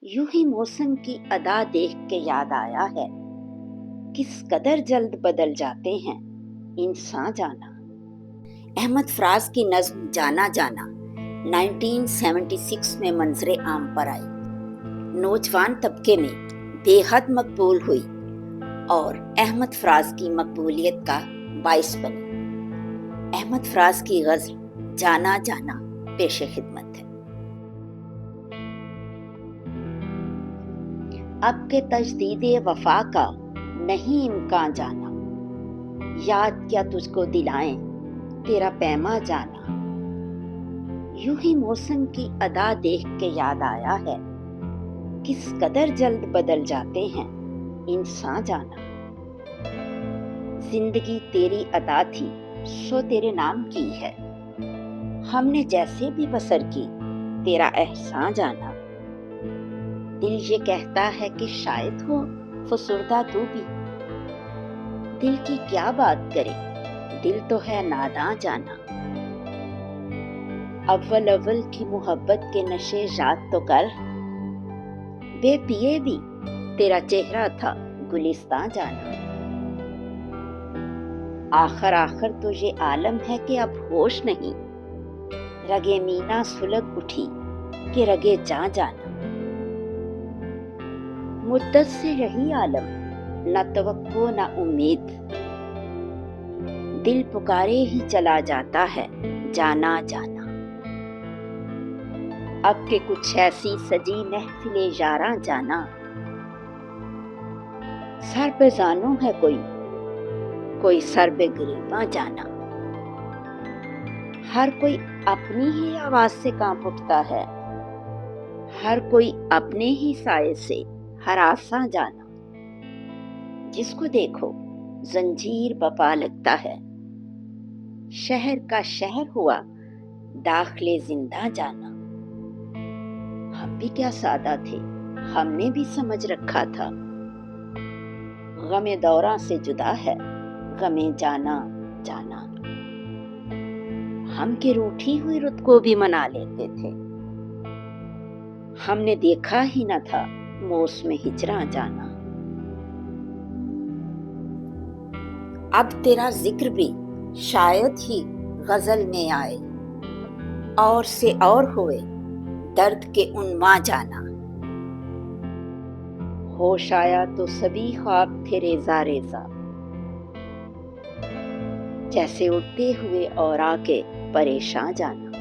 यूं ही मौसम की अदा देख के याद आया है, किस कदर जल्द बदल जाते हैं इंसान जाना। अहमद फराज की नज्म जाना जाना 1976 में मंजरे आम पर आई, नौजवान तबके में बेहद मकबूल हुई और अहमद फराज की मकबूलियत का बाइस बनी। अहमद फराज की गज़ल जाना जाना पेशे खिदमत है। अब के तजदीदे वफा का नहीं इम्कान जाना, याद क्या तुझको दिलाएं तेरा पैमा जाना। यूं ही मौसम की अदा देख के याद आया है, किस कदर जल्द बदल जाते हैं इंसान जाना। जिंदगी तेरी अदा थी सो तेरे नाम की है, हमने जैसे भी बसर की तेरा एहसान जाना। दिल ये कहता है कि शायद हो फसुर्दा तू भी, दिल की क्या बात करे दिल तो है नादां जाना। अव्वल अव्वल की मोहब्बत के नशे याद तो कर, बे पिए भी तेरा चेहरा था गुलिस्तां जाना। आखिर आखिर तो ये आलम है कि अब होश नहीं, रगे मीना सुलग उठी कि रगे जा जाना। मुद्दत से रही आलम न तवक्को न उम्मीद, दिल पुकारे ही चला जाता है जाना जाना। अब के कुछ ऐसी सजी महफिले यारा जाना, सर पे जानो है कोई सर पे गिरेबा जाना। हर कोई अपनी ही आवाज से कांप उठता है, हर कोई अपने ही साये से हरासा जाना। जिसको देखो जंजीर बपा लगता है, शहर का शहर हुआ दाखले जिंदा जाना। हम भी क्या सादा थे, हमने भी समझ रखा था, गमे दौरा से जुदा है गमे जाना जाना। हम की रूठी हुई रुत को भी मना लेते थे, हमने देखा ही न था मौसम हिजरा जाना। अब तेरा जिक्र भी शायद ही गजल में आए, और से और हुए दर्द के उन्मा जाना। होश आया तो सभी ख्वाब थे रेजा रेजा, जैसे उड़ते हुए और आके परेशान जाना।